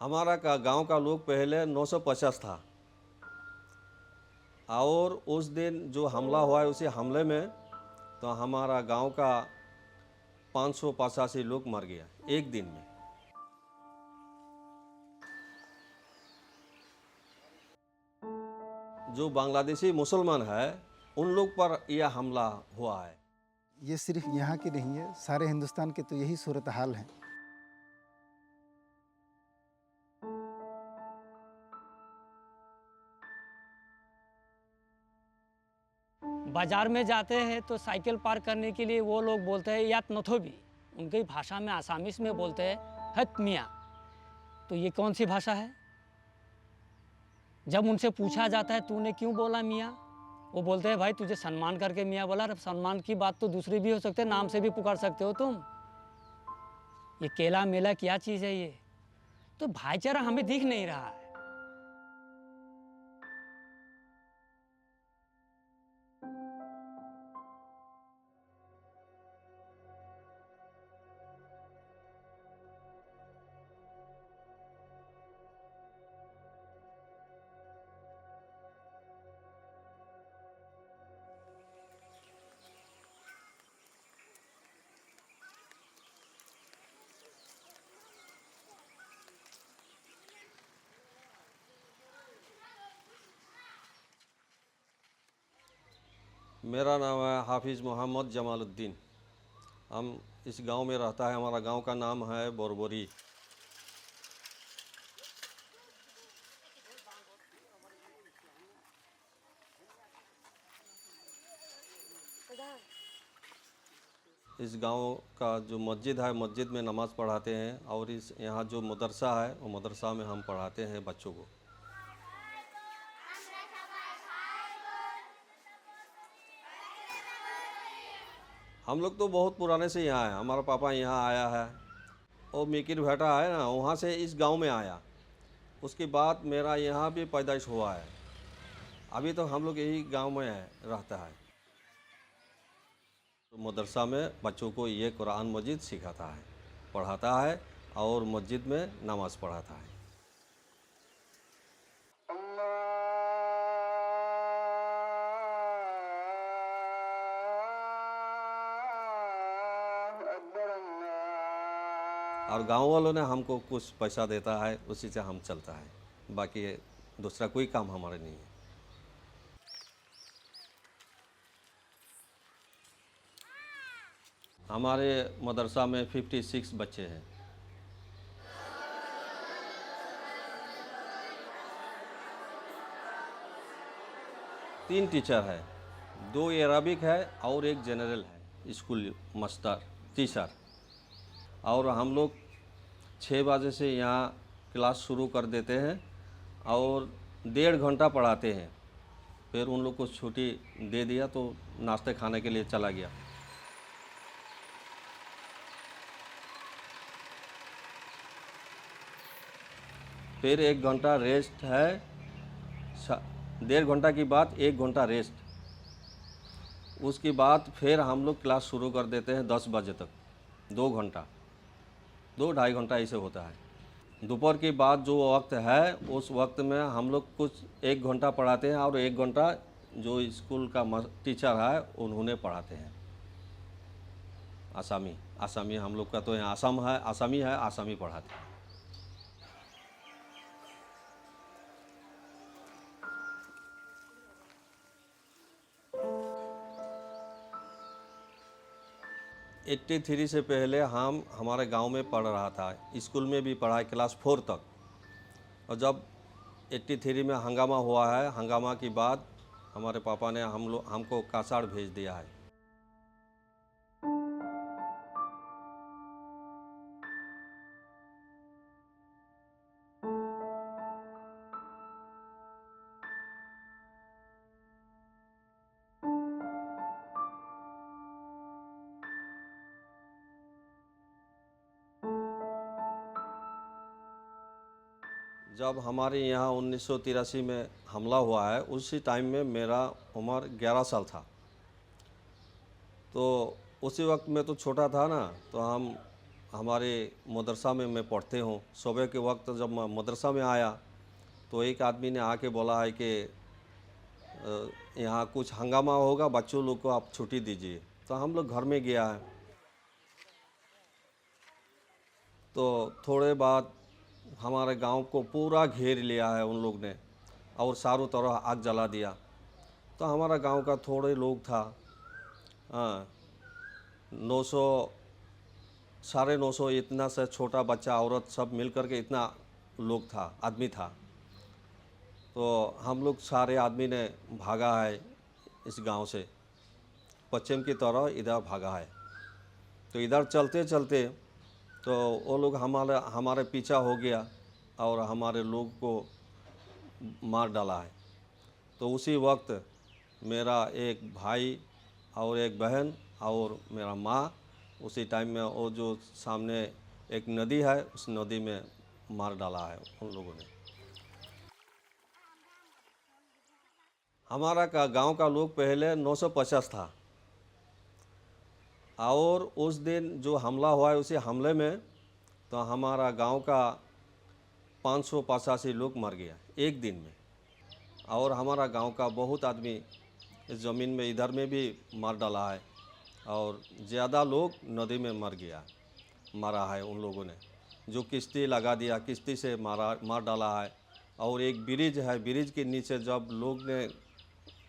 हमारा का गांव का लोग पहले 950 था और उस दिन जो हमला हुआ है उसी हमले में तो हमारा गांव का 585 लोग मर गया एक दिन में। जो बांग्लादेशी मुसलमान है उन लोग पर यह हमला हुआ है। ये सिर्फ यहाँ की नहीं है, सारे हिंदुस्तान के तो यही सूरत हाल है। बाज़ार में जाते हैं तो साइकिल पार्क करने के लिए वो लोग बोलते हैं यात नथोबी, उनकी भाषा में आसामीस में बोलते हैं हत मियाँ। तो ये कौन सी भाषा है? जब उनसे पूछा जाता है तूने क्यों बोला मियाँ, वो बोलते हैं भाई तुझे सम्मान करके मियाँ बोला। अब सम्मान की बात तो दूसरी भी हो सकती है, नाम से भी पुकार सकते हो तुम। ये केला मेला क्या चीज़ है ये? तो भाईचारा हमें दिख नहीं रहा है। मेरा नाम है हाफिज़ मोहम्मद जमालुद्दीन। हम इस गांव में रहता है। हमारा गांव का नाम है बोरबोरी। इस गांव का जो मस्जिद है, मस्जिद में नमाज़ पढ़ाते हैं और इस यहाँ जो मदरसा है वो मदरसा में हम पढ़ाते हैं बच्चों को। हम लोग तो बहुत पुराने से यहाँ हैं। हमारा पापा यहाँ आया है और मिकिर भेटा है ना, वहाँ से इस गांव में आया। उसके बाद मेरा यहाँ भी पैदाइश हुआ है। अभी तो हम लोग यही गांव में रहता है। तो मदरसा में बच्चों को ये कुरान मजीद सिखाता है, पढ़ाता है और मस्जिद में नमाज़ पढ़ाता है। और गांव वालों ने हमको कुछ पैसा देता है, उसी से हम चलता है। बाकी दूसरा कोई काम हमारे नहीं है। हमारे मदरसा में 56 बच्चे हैं। तीन टीचर है, 2 अरबिक है और एक जनरल है, स्कूल मास्टर टीचर। और हम लोग 6 बजे से यहाँ क्लास शुरू कर देते हैं और 1.5 घंटा पढ़ाते हैं। फिर उन लोग को छुट्टी दे दिया तो नाश्ते खाने के लिए चला गया। फिर 1 घंटा रेस्ट है। 1.5 घंटा की बाद 1 घंटा रेस्ट। उसके बाद फिर हम लोग क्लास शुरू कर देते हैं 10 बजे तक, 2 घंटा, 2-2.5 घंटा ऐसे होता है। दोपहर के बाद जो वक्त है उस वक्त में हम लोग कुछ 1 घंटा पढ़ाते हैं और 1 घंटा जो स्कूल का टीचर है उन्होंने पढ़ाते हैं। आसामी हम लोग का तो यहाँ आसामी है, आसामी पढ़ाते हैं। '83 से पहले हम हमारे गांव में पढ़ रहा था, स्कूल में भी पढ़ा क्लास 4 तक। और जब 83 में हंगामा हुआ है, हंगामा के बाद हमारे पापा ने हमको कासार भेज दिया है। जब हमारे यहाँ 1983 में हमला हुआ है उसी टाइम में मेरा उम्र 11 साल था। तो उसी वक्त में तो छोटा था ना, तो हम हमारे मदरसा में मैं पढ़ते हूँ। सुबह के वक्त जब मैं मदरसा में आया तो एक आदमी ने आके बोला है कि यहाँ कुछ हंगामा होगा, बच्चों लोग को आप छुट्टी दीजिए। तो हम लोग घर में गया है। तो थोड़े बाद हमारे गांव को पूरा घेर लिया है उन लोग ने और चारों तरफ आग जला दिया। तो हमारा गांव का थोड़े लोग था, हाँ, 900 950 इतना से छोटा बच्चा औरत सब मिल कर के इतना लोग था, आदमी था। तो हम लोग सारे आदमी ने भागा है इस गांव से, पश्चिम की तरफ इधर भागा है। तो इधर चलते चलते तो वो लोग हमारे पीछा हो गया और हमारे लोग को मार डाला है। तो उसी वक्त मेरा एक भाई और एक बहन और मेरा माँ उसी टाइम में वो जो सामने एक नदी है उस नदी में मार डाला है उन लोगों ने। हमारा का गांव का लोग पहले 950 था और उस दिन जो हमला हुआ है उसी हमले में तो हमारा गांव का 585 लोग मर गया एक दिन में। और हमारा गांव का बहुत आदमी इस ज़मीन में इधर में भी मार डाला है और ज़्यादा लोग नदी में मारा है उन लोगों ने। जो किश्ती लगा दिया, किश्ती से मार डाला है। और एक ब्रिज है, ब्रिज के नीचे जब लोग ने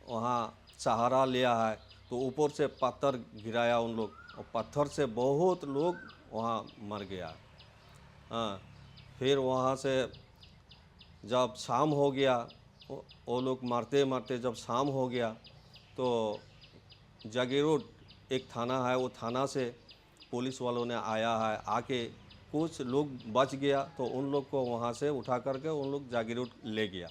वहाँ सहारा लिया है तो ऊपर से पत्थर गिराया उन लोग और पत्थर से बहुत लोग वहाँ मर गया। हाँ, फिर वहाँ से जब शाम हो गया, वो लोग मारते मारते जब शाम हो गया तो जागीरोड एक थाना है, वो थाना से पुलिस वालों ने आया है, आके कुछ लोग बच गया तो उन लोग को वहाँ से उठा करके उन लोग जागीरोड ले गया।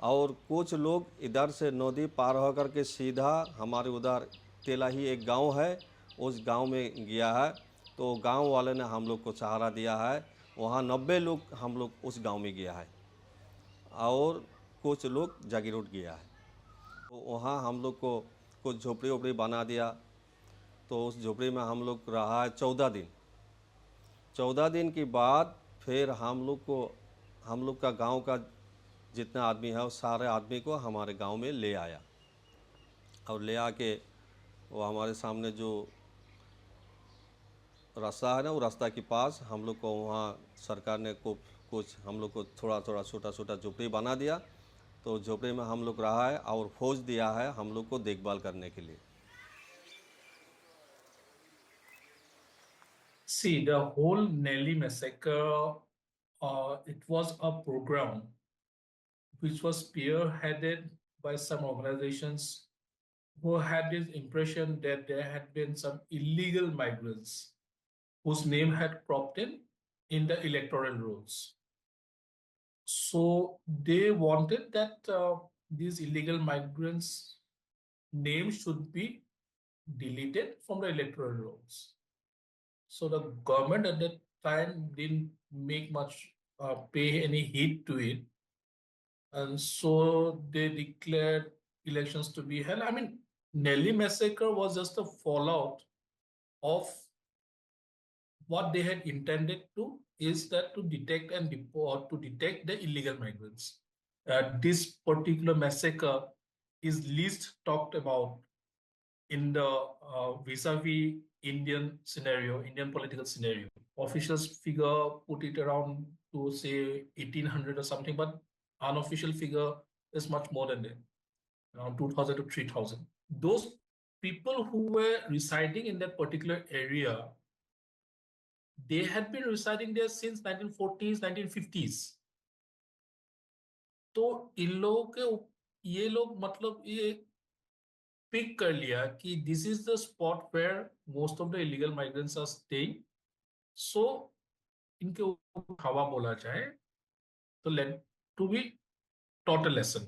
और कुछ लोग इधर से नदी पार हो करके सीधा हमारे उधर तेलाही एक गांव है उस गांव में गया है। तो गांव वाले ने हम लोग को सहारा दिया है। वहाँ 90 लोग हम लोग उस गांव में गया है और कुछ लोग जागीरोड गया है। तो वहाँ हम लोग को कुछ झोपड़ी वोपड़ी बना दिया। तो उस झोपड़ी में हम लोग रहा है 14 दिन। 14 दिन के बाद फिर हम लोग का गांव का जितना आदमी है उस सारे आदमी को हमारे गांव में ले आया और ले आके वो हमारे सामने जो रास्ता है ना, वो रास्ता के पास हम लोग को वहाँ सरकार ने कुछ हम लोग को थोड़ा थोड़ा छोटा छोटा झोपड़ी बना दिया। तो झोपड़ी में हम लोग रहा है और फौज दिया है हम लोग को देखभाल करने के लिए। See, the whole Nelly massacre, it was a program which was spearheaded by some organizations who had this impression that there had been some illegal migrants whose name had cropped in the electoral rolls. So they wanted that these illegal migrants' names should be deleted from the electoral rolls. So the government at that time didn't make much pay any heed to it, and so they declared elections to be held. I mean, Nelly massacre was just a fallout of what they had intended to is that to detect and deport, to detect the illegal migrants. This particular massacre is least talked about in the vis-a-vis Indian scenario, Indian political scenario. Officials figure put it around to say 1800 or something, but unofficial figure is much more than that, around 2000 to 3000. Those people who were residing in that particular area, they had been residing there since 1940s, 1950s. तो इन लोगों के ये लोग मतलब ये pick कर लिया कि this is the spot where most of the illegal migrants are staying, so इनके ऊपर हवा बोला जाए तो let to be taught a lesson.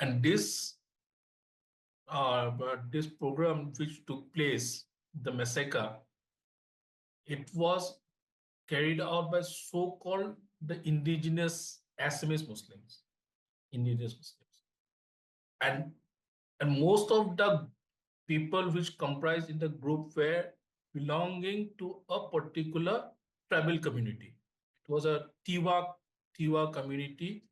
And this program which took place, the massacre, it was carried out by so-called the indigenous Assamese Muslims, indigenous Muslims, and most of the people which comprised in the group were belonging to a particular tribal community. It was a Tiwa community.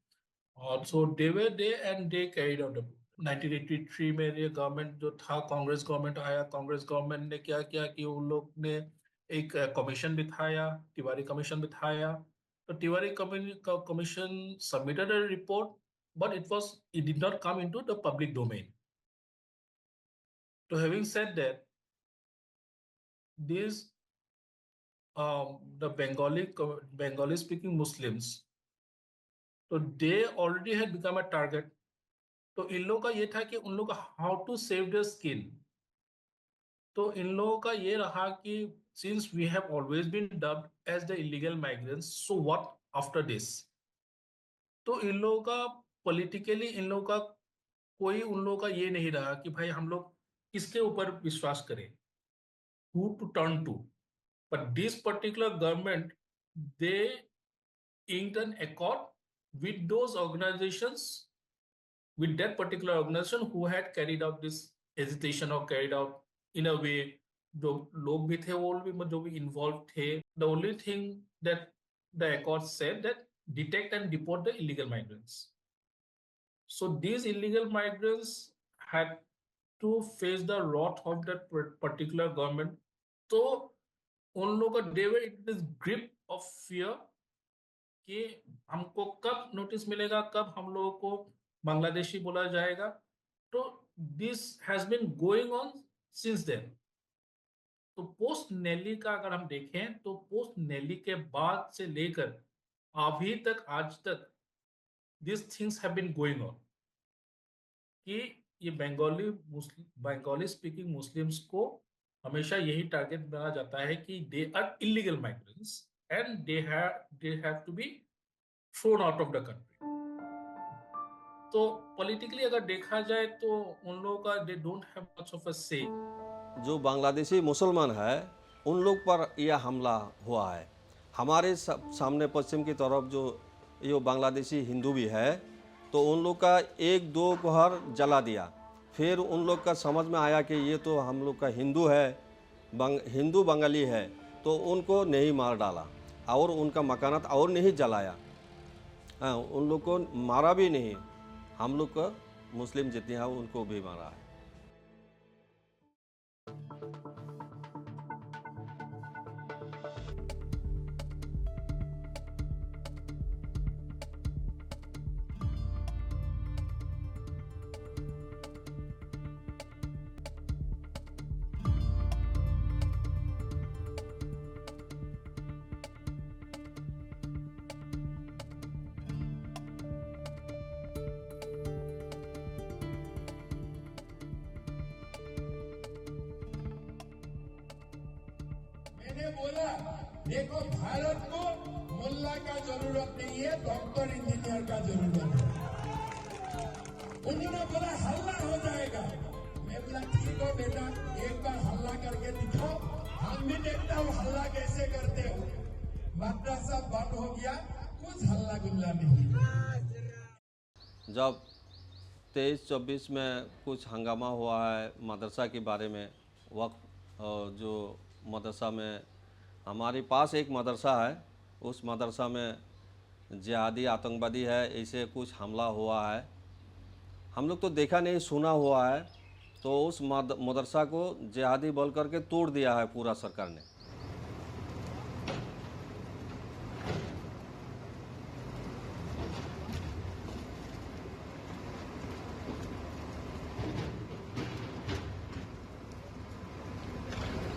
So they were there and they carried out the 1983 में ये government जो था, Congress government आया, Congress government ने क्या किया कि उन लोग ने एक कमीशन बिठाया, तिवारी कमीशन बिठाया. तो Tiwari commission submitted a report, but it did not come into the public domain. So having said that, these the Bengali speaking Muslims, so they already had become a target. तो इन लोगों का ये था कि उन लोग का how to save their skin. तो इन लोगों का ये रहा कि since we have always been dubbed as the illegal migrants, so what after this. तो इन लोगों का पॉलिटिकली इन लोगों का कोई उन लोगों का ये नहीं रहा कि भाई हम लोग किसके ऊपर विश्वास करें, who to turn to. But this particular government, they inked an accord with those organizations, with that particular organization who had carried out this hesitation or carried out in a way. जो लोग भी थे वो भी जो भी involved थे, the only thing that the accord said that detect and deport the illegal migrants. So these illegal migrants had to face the wrath of that particular government. तो उन लोगों का they were in this grip of fear कि हमको कब notice मिलेगा, कब हम लोगों को बांग्लादेशी बोला जाएगा. तो this has been going on since then. तो पोस्ट नेली का अगर हम देखें तो पोस्ट नेली के बाद से लेकर अभी तक, आज तक this things have been going on कि ये बंगाली स्पीकिंग मुस्लिम्स को हमेशा यही टारगेट बना जाता है कि they are illegal migrants and they have to be thrown out of the country. तो पॉलिटिकली अगर देखा जाए तो उन लोगों का they don't have much of a say. जो बांग्लादेशी मुसलमान है उन लोग पर यह हमला हुआ है. हमारे सामने पश्चिम की तरफ जो ये बांग्लादेशी हिंदू भी है, तो उन लोग का एक दो घर जला दिया. फिर उन लोग का समझ में आया कि ये तो हम लोग का हिंदू है, हिंदू बंगाली है, तो उनको नहीं मार डाला और उनका मकानात और नहीं जलाया. हाँ, उन लोग को मारा भी नहीं. हम लोग का मुस्लिम जितने हैं उनको भी मारा है. मैंने बोला देखो भारत को मुल्ला का जरूरत नहीं है, डॉक्टर इंजीनियर का जरूरत है. उन्होंने बोला हल्ला हो जाएगा. मैं बोला ठीक हो बेटा, एक बार हल्ला करके दिखाओ, हम भी देखता हूँ हल्ला कैसे करते हो. मदरसा बंद हो गया, कुछ हल्ला गुल्ला नहीं. जब 23-24 में कुछ हंगामा हुआ है मदरसा के बारे में, वक्त जो मदरसा में हमारे पास एक मदरसा है, उस मदरसा में जिहादी आतंकवादी है, ऐसे कुछ हमला हुआ है. हम लोग तो देखा नहीं, सुना हुआ है. तो उस मदरसा को जिहादी बोल करके तोड़ दिया है पूरा सरकार ने.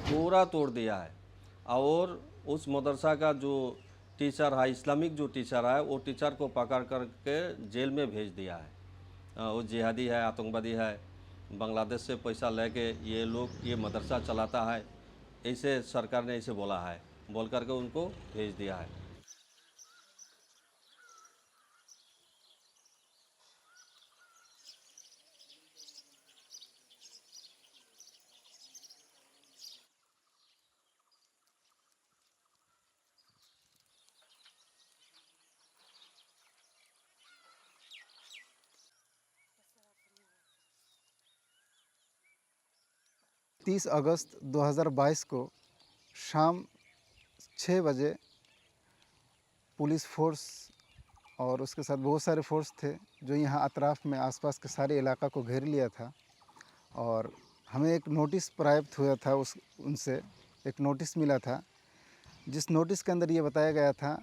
पूरा तोड़ दिया है. और उस मदरसा का जो टीचर है, इस्लामिक जो टीचर है, वो टीचर को पकड़ करके जेल में भेज दिया है. वो जिहादी है, आतंकवादी है, बांग्लादेश से पैसा लेके ये लोग ये मदरसा चलाता है, ऐसे सरकार ने ऐसे बोला है, बोल करके उनको भेज दिया है. तीस अगस्त 2022 को शाम 6 बजे पुलिस फोर्स और उसके साथ बहुत सारे फोर्स थे जो यहाँ अतराफ़ में आसपास के सारे इलाका को घेर लिया था। और हमें एक नोटिस प्राप्त हुआ था उनसे एक नोटिस मिला था, जिस नोटिस के अंदर ये बताया गया था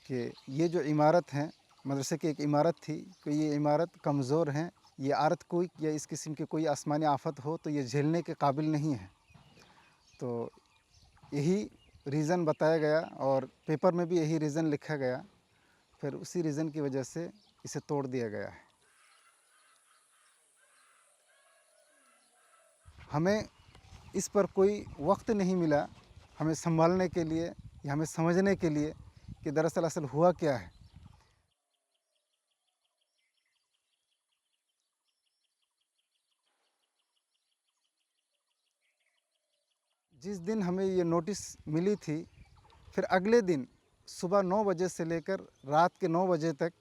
कि ये जो इमारत है मदरसे की एक इमारत थी कि ये इमारत कमज़ोर है, ये अर्थक्वेक या इस किस्म की कोई आसमानी आफत हो तो ये झेलने के काबिल नहीं है। तो यही रीज़न बताया गया और पेपर में भी यही रीज़न लिखा गया। फिर उसी रीज़न की वजह से इसे तोड़ दिया गया है। हमें इस पर कोई वक्त नहीं मिला हमें संभालने के लिए या हमें समझने के लिए कि दरअसल असल हुआ क्या है। जिस दिन हमें ये नोटिस मिली थी, फिर अगले दिन सुबह 9 बजे से लेकर रात के 9 बजे तक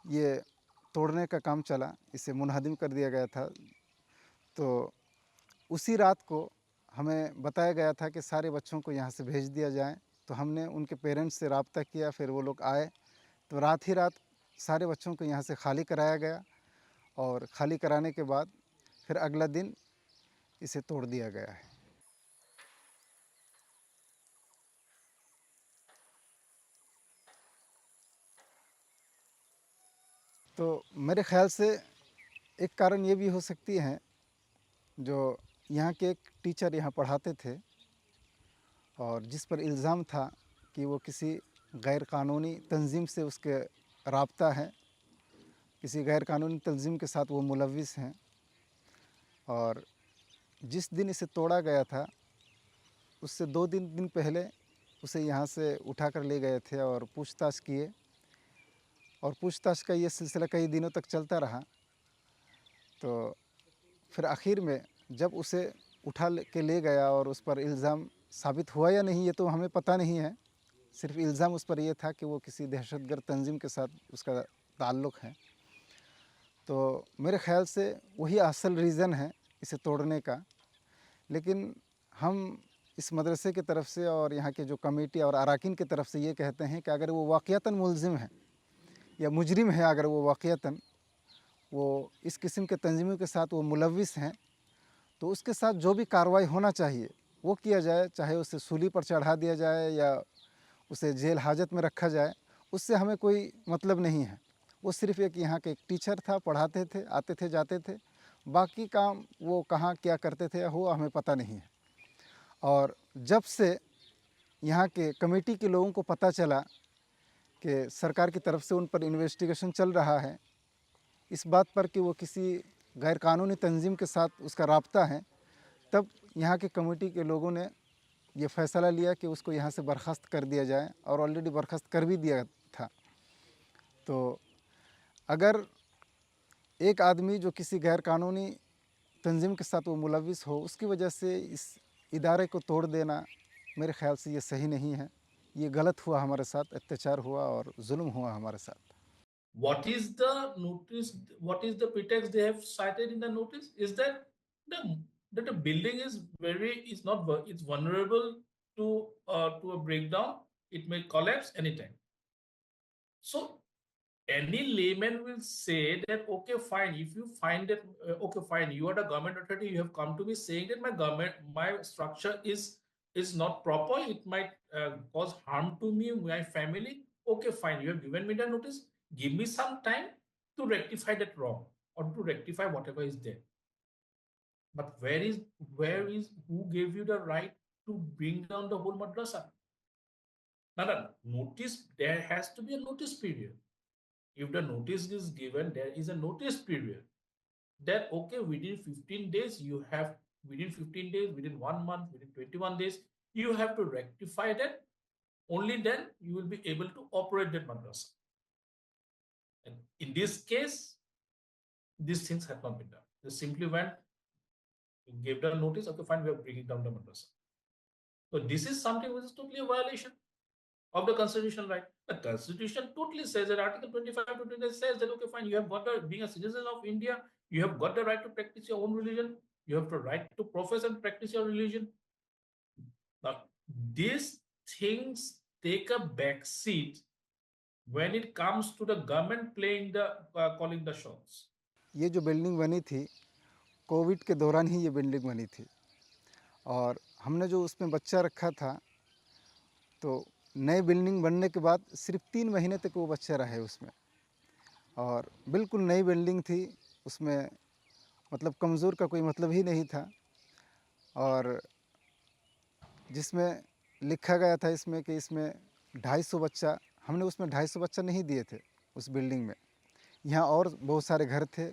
ये तोड़ने का काम चला, इसे मुनहदम कर दिया गया था। तो उसी रात को हमें बताया गया था कि सारे बच्चों को यहाँ से भेज दिया जाए। तो हमने उनके पेरेंट्स से रब्ता किया, फिर वो लोग आए। तो रात ही रात सारे बच्चों को यहाँ से खाली कराया गया और खाली कराने के बाद फिर अगला दिन इसे तोड़ दिया गया है। तो मेरे ख़्याल से एक कारण ये भी हो सकती है, जो यहाँ के एक टीचर यहाँ पढ़ाते थे और जिस पर इल्ज़ाम था कि वो किसी गैर कानूनी तंजीम से उसके राब्ता है, किसी गैर कानूनी तंजीम के साथ वो मुलविस हैं। और जिस दिन इसे तोड़ा गया था उससे 2 दिन पहले उसे यहाँ से उठा कर ले गए थे और पूछताछ किए और पूछताछ का ये सिलसिला कई दिनों तक चलता रहा। तो फिर आखिर में जब उसे के ले गया और उस पर इल्ज़ाम साबित हुआ या नहीं ये तो हमें पता नहीं है, सिर्फ इल्ज़ाम उस पर यह था कि वो किसी दहशतगर्द तंजीम के साथ उसका ताल्लुक़ है। तो मेरे ख़्याल से वही असल रीज़न है इसे तोड़ने का। लेकिन हम इस मदरसे की तरफ से और यहाँ के जो कमेटी और अरकान की तरफ से ये कहते हैं कि अगर वो वाक़ियतन मुलज़िम है या मुजरिम है, अगर वो वाक़ियतन वो इस किस्म के तंजीमों के साथ वो मुलविस हैं, तो उसके साथ जो भी कार्रवाई होना चाहिए वो किया जाए, चाहे उसे सूली पर चढ़ा दिया जाए या उसे जेल हाजत में रखा जाए, उससे हमें कोई मतलब नहीं है। वो सिर्फ़ एक यहाँ के एक टीचर था, पढ़ाते थे, आते थे जाते थे, बाकी काम वो कहाँ क्या करते थे वो हमें पता नहीं है। और जब से यहाँ के कमेटी के लोगों को पता चला कि सरकार की तरफ से उन पर इन्वेस्टिगेशन चल रहा है इस बात पर कि वो किसी गैर कानूनी तंजीम के साथ उसका राब्ता है, तब यहाँ के कमेटी के लोगों ने ये फ़ैसला लिया कि उसको यहाँ से बर्खास्त कर दिया जाए और ऑलरेडी बर्खास्त कर भी दिया था। तो अगर एक आदमी जो किसी गैर कानूनी तंजीम के साथ वो मुलविस हो, उसकी वजह से इस इदारे को तोड़ देना मेरे ख़्याल से ये सही नहीं है। ये गलत हुआ, हमारे साथ अत्याचार हुआ और जुल्म हुआ हमारे साथ। What is the notice? What is the pretext they have cited in the notice? Is that the that the building is not it's vulnerable to a breakdown. It may collapse anytime. So any layman will say that okay fine, if you find that okay fine, you are the government authority, you have come to me saying that my structure is not proper, it might cause harm to me, my family. Okay fine, you have given me the notice, give me some time to rectify that wrong or to rectify whatever is there. But where is who gave you the right to bring down the whole madrasa? Now the notice, there has to be a notice period. If the notice is given, there is a notice period that okay, within 15 days you have, within 15 days, within 1 month, within 21 days, you have to rectify that. Only then you will be able to operate that madrasa. And in this case, these things have not been done. They simply went, gave the notice, okay, fine, we are bringing down the madrasa. So this is something which is totally a violation of the constitutional right. The constitution totally says that Article 25 to 29 says that okay, fine, you have got the, being a citizen of India, you have got the right to practice your own religion, you have the right to profess and practice your religion. Now, these things take a back seat when it comes to the government playing the calling the shots. ये जो building बनी थी Covid के दौरान ही ये building बनी थी और हमने जो उसमें बच्चा रखा था तो नए बिल्डिंग बनने के बाद सिर्फ 3 महीने तक वो बच्चा रहे उसमें और बिल्कुल नई बिल्डिंग थी उसमें मतलब कमज़ोर का कोई मतलब ही नहीं था और जिसमें लिखा गया था इसमें कि इसमें 250 बच्चा हमने उसमें 250 बच्चा नहीं दिए थे उस बिल्डिंग में। यहाँ और बहुत सारे घर थे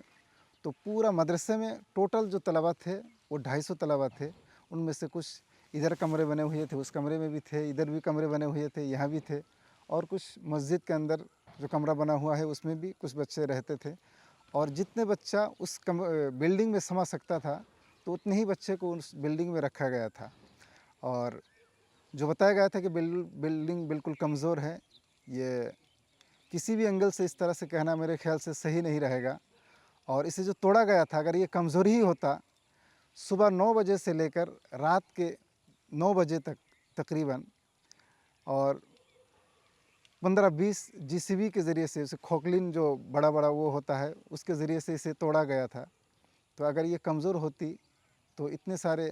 तो पूरा मदरसे में टोटल जो तलबा थे वो 250 तलबा थे। उनमें से कुछ इधर कमरे बने हुए थे, उस कमरे में भी थे, इधर भी कमरे बने हुए थे, यहाँ भी थे और कुछ मस्जिद के अंदर जो कमरा बना हुआ है उसमें भी कुछ बच्चे रहते थे और जितने बच्चा उस बिल्डिंग में समा सकता था तो उतने ही बच्चे को उस बिल्डिंग में रखा गया था। और जो बताया गया था कि बिल्डिंग बिल्कुल कमज़ोर है, ये किसी भी एंगल से इस तरह से कहना मेरे ख्याल से सही नहीं रहेगा। और इसे जो तोड़ा गया था अगर ये कमज़ोर ही होता, सुबह 9 बजे से लेकर रात के 9 बजे तक तकरीबन और 15-20 जीसीबी के ज़रिए से उसे खोखलिन जो बड़ा बड़ा वो होता है उसके ज़रिए से इसे तोड़ा गया था। तो अगर ये कमज़ोर होती तो इतने सारे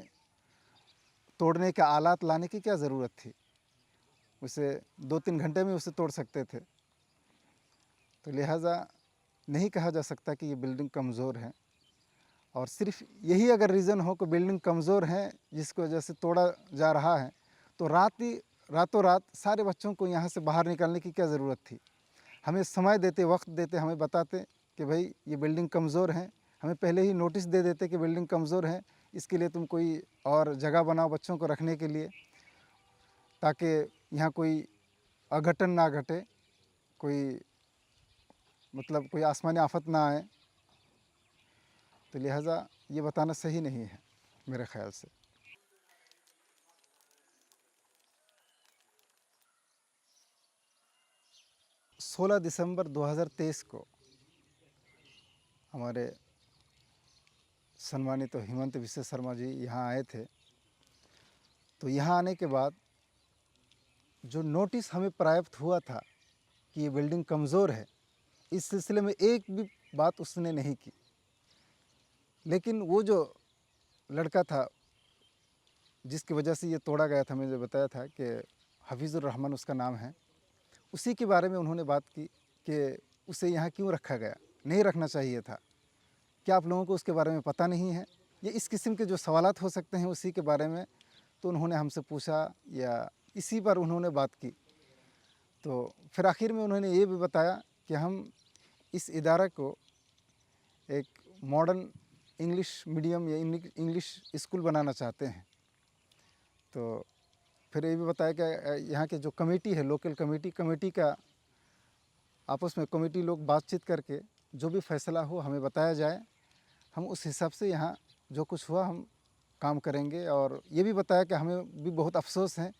तोड़ने के आलात लाने की क्या ज़रूरत थी, उसे 2-3 घंटे में उसे तोड़ सकते थे। तो लिहाजा नहीं कहा जा सकता कि ये बिल्डिंग कमज़ोर है और सिर्फ यही अगर रीज़न हो कि बिल्डिंग कमज़ोर है जिसकी वजह से तोड़ा जा रहा है तो रातों रात सारे बच्चों को यहाँ से बाहर निकालने की क्या ज़रूरत थी। हमें समय देते, वक्त देते, हमें बताते कि भाई ये बिल्डिंग कमज़ोर है, हमें पहले ही नोटिस दे देते कि बिल्डिंग कमज़ोर है, इसके लिए तुम कोई और जगह बनाओ बच्चों को रखने के लिए ताकि यहाँ कोई अघटन ना घटे, कोई मतलब कोई आसमानी आफत ना आए। तो लिहाजा ये बताना सही नहीं है मेरे ख्याल से। 16 दिसंबर 2023 को हमारे सम्मानित हिमंत विश्व शर्मा जी यहाँ आए थे। तो यहाँ आने के बाद जो नोटिस हमें प्राप्त हुआ था कि ये बिल्डिंग कमज़ोर है, इस सिलसिले में एक भी बात उसने नहीं की। लेकिन वो जो लड़का था जिसकी वजह से ये तोड़ा गया था, मैंने बताया था कि हफीज़ुर रहमान उसका नाम है, उसी के बारे में उन्होंने बात की कि उसे यहाँ क्यों रखा गया, नहीं रखना चाहिए था, क्या आप लोगों को उसके बारे में पता नहीं है। ये इस किस्म के जो सवालात हो सकते हैं उसी के बारे में तो उन्होंने हमसे पूछा या इसी पर उन्होंने बात की। तो फिर आखिर में उन्होंने ये भी बताया कि हम इस इदारा को एक मॉडर्न इंग्लिश मीडियम या इंग्लिश स्कूल बनाना चाहते हैं। तो फिर ये भी बताया कि यहाँ के जो कमेटी है, लोकल कमेटी का आपस में कमेटी लोग बातचीत करके जो भी फैसला हो हमें बताया जाए, हम उस हिसाब से यहाँ जो कुछ हुआ हम काम करेंगे। और ये भी बताया कि हमें भी बहुत अफसोस है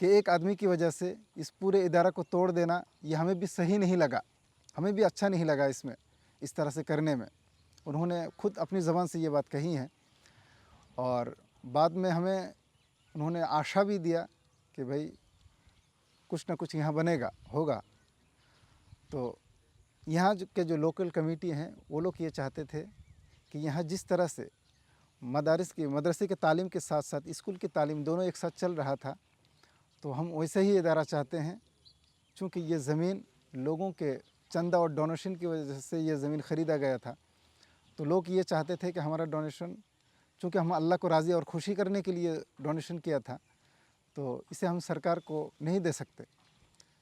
कि एक आदमी की वजह से इस पूरे इदारा को तोड़ देना ये हमें भी सही नहीं लगा, हमें भी अच्छा नहीं लगा इसमें इस तरह से करने में। उन्होंने खुद अपनी ज़बान से ये बात कही है और बाद में हमें उन्होंने आशा भी दिया कि भाई कुछ ना कुछ यहाँ बनेगा, होगा। तो यहाँ के जो लोकल कमेटी हैं वो लोग ये चाहते थे कि यहाँ जिस तरह से मदरसे के तालीम के साथ साथ स्कूल की तालीम दोनों एक साथ चल रहा था, तो हम वैसे ही इदारा चाहते हैं। चूँकि ये ज़मीन लोगों के चंदा और डोनेशन की वजह से ये ज़मीन ख़रीदा गया था, तो लोग ये चाहते थे कि हमारा डोनेशन, चूँकि हम अल्लाह को राज़ी और खुशी करने के लिए डोनेशन किया था, तो इसे हम सरकार को नहीं दे सकते।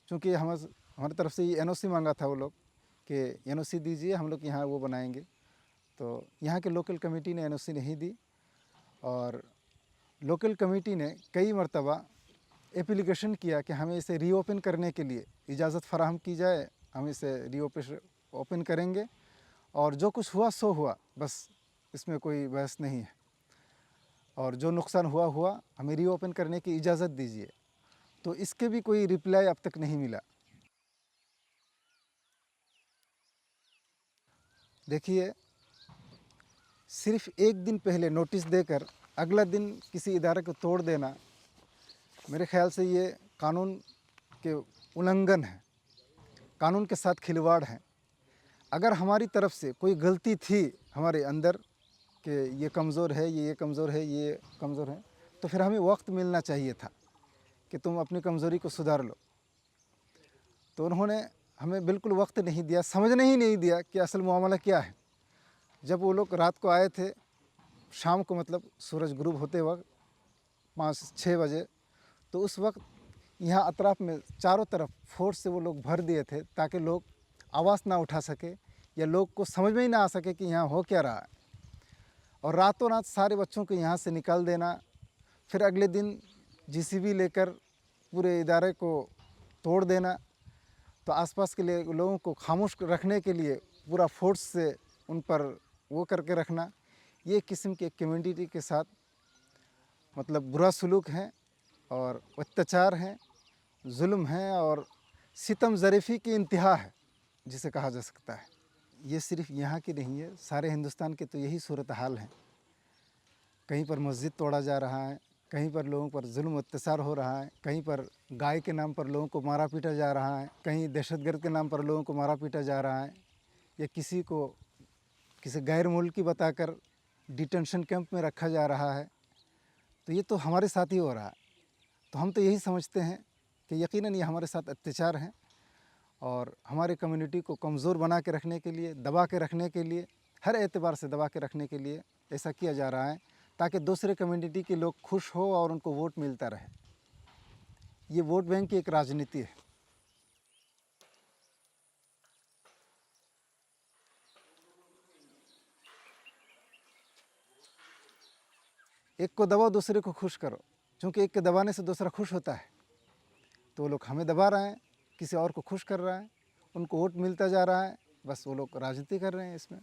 चूँकि हमारी तरफ से ये NOC मांगा था वो लोग कि NOC दीजिए, हम लोग यहाँ वो बनाएंगे। तो यहाँ के लोकल कमेटी ने NOC नहीं दी और लोकल कमेटी ने कई मरतबा एप्लीकेशन किया कि हमें इसे रीओपन करने के लिए इजाज़त फ़राहम की जाए, हम इसे ओपन करेंगे और जो कुछ हुआ सो हुआ, बस इसमें कोई बहस नहीं है। और जो नुकसान हुआ हमें रीओपन करने की इजाज़त दीजिए। तो इसके भी कोई रिप्लाई अब तक नहीं मिला। देखिए, सिर्फ एक दिन पहले नोटिस देकर अगला दिन किसी इदारे को तोड़ देना, मेरे ख्याल से ये कानून के उल्लंघन है, कानून के साथ खिलवाड़ है। अगर हमारी तरफ से कोई गलती थी हमारे अंदर कि ये कमज़ोर है, ये कमज़ोर है, ये कमज़ोर है, तो फिर हमें वक्त मिलना चाहिए था कि तुम अपनी कमज़ोरी को सुधार लो। तो उन्होंने हमें बिल्कुल वक्त नहीं दिया, समझने ही नहीं दिया कि असल मामला क्या है। जब वो लोग रात को आए थे, शाम को मतलब सूरज गुरूब होते वक्त 5-6 बजे, तो उस वक्त यहाँ अतराफ में चारों तरफ फोर्स से वो लोग भर दिए थे ताकि लोग आवाज़ ना उठा सके या लोग को समझ में ही ना आ सके कि यहाँ हो क्या रहा है। और रातों रात सारे बच्चों को यहाँ से निकाल देना, फिर अगले दिन जीसीबी लेकर पूरे इदारे को तोड़ देना। तो आसपास के लिए लोगों को खामोश रखने के लिए पूरा फोर्स से उन पर वो करके रखना, ये किस्म के कम्युनिटी के साथ मतलब बुरा सलूक है और अत्याचार है, जुल्म है और सितम ज़रीफ़ी की इंतहा है जिसे कहा जा सकता है। ये सिर्फ यहाँ की नहीं है, सारे हिंदुस्तान के तो यही सूरत हाल है। कहीं पर मस्जिद तोड़ा जा रहा है, कहीं पर लोगों पर जुल्म अत्याचार हो रहा है, कहीं पर गाय के नाम पर लोगों को मारा पीटा जा रहा है, कहीं दहशतगर्द के नाम पर लोगों को मारा पीटा जा रहा है, या किसी को किसी गैर मुल्की बताकर डिटेंशन कैंप में रखा जा रहा है। तो ये तो हमारे साथ ही हो रहा है। तो हम तो यही समझते हैं कि यकीनन ये हमारे साथ अत्याचार है और हमारे कम्युनिटी को कमज़ोर बना के रखने के लिए, दबा के रखने के लिए, हर एतबार से दबा के रखने के लिए ऐसा किया जा रहा है ताकि दूसरे कम्युनिटी के लोग खुश हो और उनको वोट मिलता रहे। ये वोट बैंक की एक राजनीति है। एक को दबाओ, दूसरे को खुश करो, क्योंकि एक के दबाने से दूसरा खुश होता है। तो वो लोग हमें दबा रहे हैं, किसी और को खुश कर रहा है, उनको वोट मिलता जा रहा है, बस वो लोग राजनीति कर रहे हैं इसमें।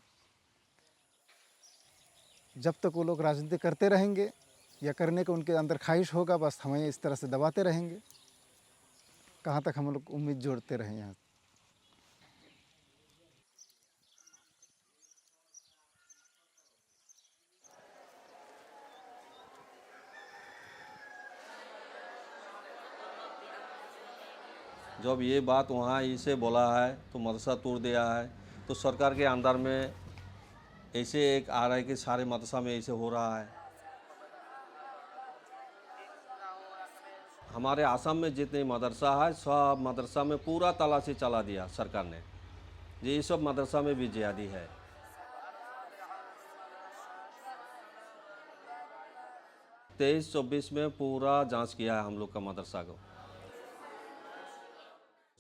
जब तक वो लोग राजनीति करते रहेंगे या करने को उनके अंदर ख्वाहिश होगा, बस हमें इस तरह से दबाते रहेंगे। कहाँ तक हम लोग उम्मीद जोड़ते रहें यहाँ। जब ये बात वहाँ इसे बोला है तो मदरसा तोड़ दिया है, तो सरकार के अंदर में ऐसे एक आ रहा है कि सारे मदरसा में ऐसे हो रहा है। हमारे आसाम में जितने मदरसा है सब मदरसा में पूरा तलाशी चला दिया सरकार ने। ये सब मदरसा में भी ज्यादा है। तेईस 24 में पूरा जांच किया है हम लोग का मदरसा को।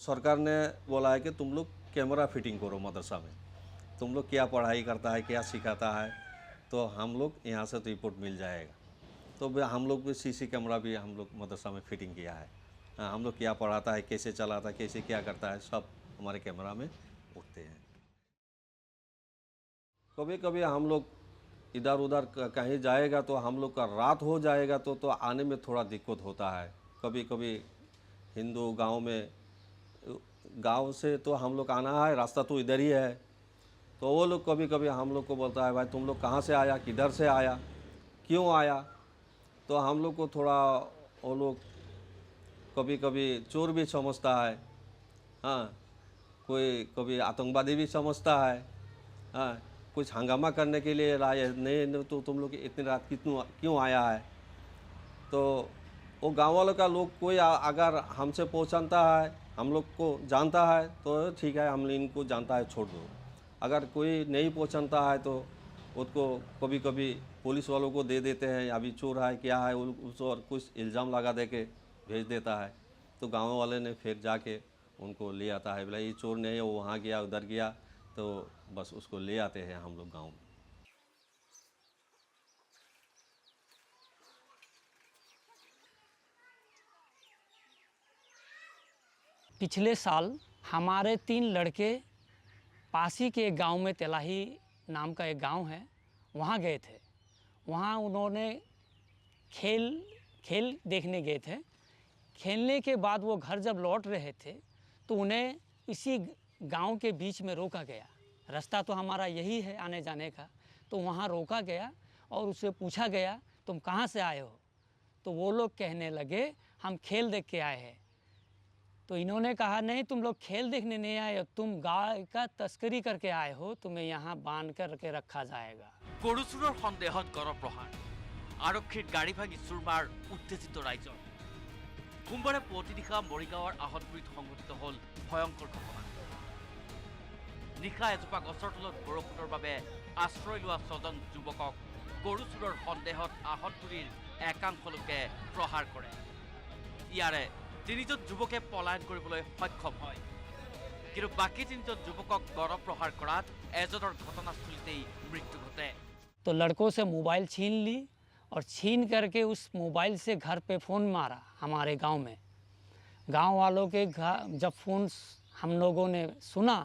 सरकार ने बोला है कि तुम लोग कैमरा फिटिंग करो मदरसा में, तुम लोग क्या पढ़ाई करता है, क्या सिखाता है, तो हम लोग यहाँ से तो रिपोर्ट मिल जाएगा। तो हम लोग भी सीसी कैमरा भी हम लोग मदरसा में फिटिंग किया है। हाँ, हम लोग क्या पढ़ाता है, कैसे चलाता है, कैसे क्या करता है, सब हमारे कैमरा में उठते हैं। कभी कभी हम लोग इधर उधर कहीं जाएगा तो हम लोग का रात हो जाएगा तो आने में थोड़ा दिक्कत होता है। कभी कभी हिंदू गांव से तो हम लोग आना है, रास्ता तो इधर ही है, तो वो लोग कभी कभी हम लोग को बोलता है भाई तुम लोग कहाँ से आया, किधर से आया, क्यों आया। तो हम लोग को थोड़ा वो लोग कभी कभी चोर भी समझता है, हाँ, कोई कभी आतंकवादी भी समझता है, हाँ, कुछ हंगामा करने के लिए लाए नहीं तो तुम लोग इतनी रात क्यों आया है। तो वो गांव वालों का लोग कोई अगर हमसे पहचानता है, हम लोग को जानता है तो ठीक है, हम इनको जानता है छोड़ दो। अगर कोई नहीं पहचानता है तो उसको कभी कभी पुलिस वालों को दे देते हैं, अभी चोर है क्या है, उस और कुछ इल्ज़ाम लगा दे के भेज देता है। तो गांव वाले ने फिर जाके उनको ले आता है, बोला ये चोर नहीं है, वो वहाँ गया उधर गया, तो बस उसको ले आते हैं हम लोग गाँव में। पिछले साल हमारे 3 लड़के पास ही के एक गांव में, तेलाही नाम का एक गांव है, वहाँ गए थे। वहाँ उन्होंने खेल देखने गए थे। खेलने के बाद वो घर जब लौट रहे थे तो उन्हें इसी गांव के बीच में रोका गया। रास्ता तो हमारा यही है आने जाने का, तो वहाँ रोका गया और उससे पूछा गया तुम कहाँ से आए हो। तो वो लोग कहने लगे हम खेल देख के आए हैं। तो इन्होंने कहा नहीं, तुम लोग खेल देखने नहीं आए हो, तुम गाय का तस्करी करके आए हो, तुम्हें यहाँ बांध कर के रखा जाएगा। গৰু চোৰৰ সন্দেহত গড়প্ৰহাৰ, আৰক্ষীৰ গাড়ী ভাঙি চুৰমাৰ উত্তেজিত ৰাইজৰ। সোমবাৰে পুৱতি নিশা মৰিগাঁৱৰ আহতগুৰিত সংঘটিত হ'ল ভয়ংকৰ ঘটনা। নিশা এজোপা গছৰ তলত বৰষুণৰ বাবে আশ্ৰয় লোৱা 6জন যুৱকক গৰু চোৰৰ সন্দেহত আহতগুৰিৰ একাংশ লোকে প্ৰহাৰ কৰে। ইয়াৰে 3জন যুৱকে পলায়ন কৰিবলৈ সক্ষম হয়, কিন্তু বাকী 3জন যুৱকক গড়প্ৰহাৰ কৰাত এজনৰ ঘটনাস্থলীতেই মৃত্যু ঘটে। तो लड़कों से मोबाइल छीन ली और छीन करके उस मोबाइल से घर पे फ़ोन मारा। हमारे गांव में गांव वालों के जब फ़ोन हम लोगों ने सुना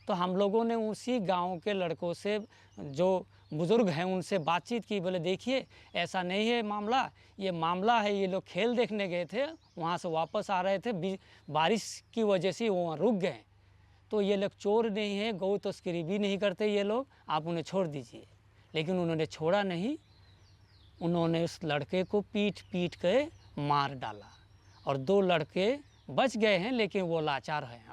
तो हम लोगों ने उसी गांव के लड़कों से, जो बुज़ुर्ग हैं, उनसे बातचीत की। बोले देखिए ऐसा नहीं है मामला, ये मामला है, ये लोग खेल देखने गए थे, वहाँ से वापस आ रहे थे, बारिश की वजह से वो वहाँ रुक गए, तो ये लोग चोर नहीं है, गौ तस्करी भी नहीं करते ये लोग, आप उन्हें छोड़ दीजिए। लेकिन उन्होंने छोड़ा नहीं, उन्होंने उस लड़के को पीट पीट के मार डाला और 2 लड़के बच गए हैं, लेकिन वो लाचार हैं,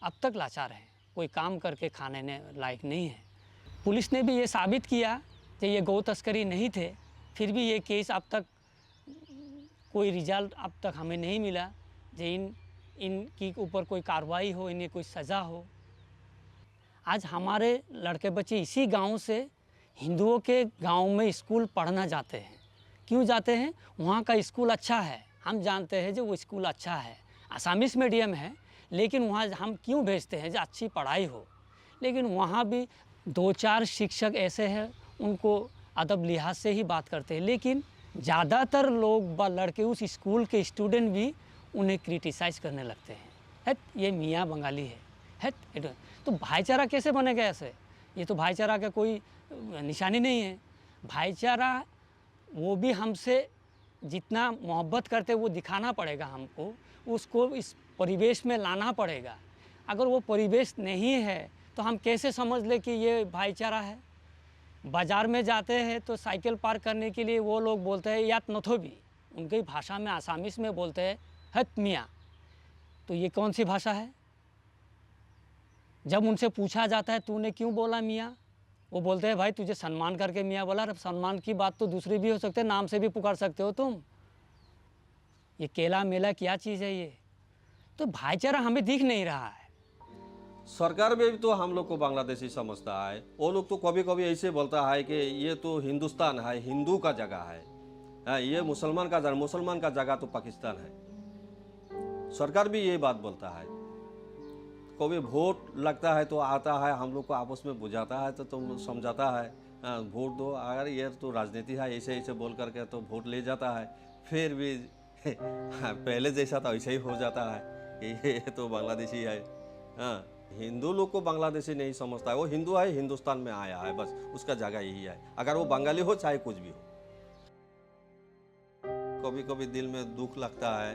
अब तक लाचार हैं, कोई काम करके खाने ने लायक नहीं है। पुलिस ने भी ये साबित किया कि ये गौ तस्करी नहीं थे, फिर भी ये केस अब तक कोई रिजल्ट अब तक हमें नहीं मिला कि इनकी ऊपर कोई कार्रवाई हो, इन्हें कोई सज़ा हो। आज हमारे लड़के बच्चे इसी गांव से हिंदुओं के गांव में स्कूल पढ़ना जाते हैं। क्यों जाते हैं? वहाँ का स्कूल अच्छा है, हम जानते हैं जो वो स्कूल अच्छा है, आसामीस मीडियम है, लेकिन वहाँ हम क्यों भेजते हैं? जो अच्छी पढ़ाई हो। लेकिन वहाँ भी 2-4 शिक्षक ऐसे हैं, उनको अदब लिहाज से ही बात करते हैं, लेकिन ज़्यादातर लोग लड़के उस स्कूल के स्टूडेंट भी उन्हें क्रिटिसाइज़ करने लगते हैं, है ये मियाँ बंगाली है। तो भाईचारा कैसे बनेगा ऐसे? ये तो भाईचारा का कोई निशानी नहीं है। भाईचारा वो भी हमसे जितना मोहब्बत करते वो दिखाना पड़ेगा हमको, उसको इस परिवेश में लाना पड़ेगा। अगर वो परिवेश नहीं है तो हम कैसे समझ ले कि ये भाईचारा है? बाज़ार में जाते हैं तो साइकिल पार्क करने के लिए वो लोग बोलते हैं यात नथोबी, उनकी भाषा में आसामीस में बोलते हैं हत मियाँ। तो ये कौन सी भाषा है? जब उनसे पूछा जाता है तूने क्यों बोला मियाँ, वो बोलते हैं भाई तुझे सम्मान करके मियाँ बोला। अब सम्मान की बात तो दूसरी भी हो सकते है, नाम से भी पुकार सकते हो तुम। ये केला मेला क्या चीज़ है ये? तो भाईचारा हमें दिख नहीं रहा है। सरकार में भी तो हम लोग को बांग्लादेशी समझता है। वो लोग तो कभी कभी ऐसे बोलता है कि ये तो हिंदुस्तान है, हिंदू का जगह है, ये मुसलमान का जगह तो पाकिस्तान है। सरकार भी ये बात बोलता है। कभी वोट लगता है तो आता है, हम लोग को आपस में बुझाता है, तो तुम समझाता है वोट दो, अगर ये तो राजनीति है, ऐसे ऐसे बोल करके तो वोट ले जाता है। फिर भी पहले जैसा तो ऐसे ही हो जाता है, ये तो बांग्लादेशी है। हिंदू लोग को बांग्लादेशी नहीं समझता है, वो हिंदू है, हिंदुस्तान में आया है, बस उसका जगह यही है, अगर वो बंगाली हो चाहे कुछ भी हो। कभी कभी दिल में दुख लगता है,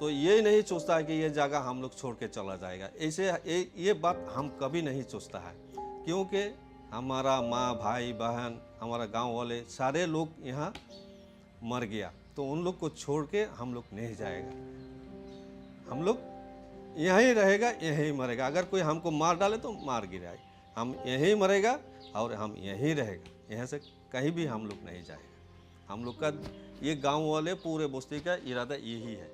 तो ये नहीं सोचता है कि ये जगह हम लोग छोड़ के चला जाएगा, ऐसे ये बात हम कभी नहीं सोचता है, क्योंकि हमारा माँ भाई बहन हमारा गांव वाले सारे लोग यहाँ मर गया, तो उन लोग को छोड़ के हम लोग नहीं जाएगा। हम लोग यहीं रहेगा, यहीं मरेगा। अगर कोई हमको मार डाले तो मार गिराए, हम यहीं मरेगा और हम यहीं रहेगा, यहाँ से कहीं भी हम लोग नहीं जाएगा। हम लोग का ये गांव वाले पूरे बस्ती का इरादा यही है।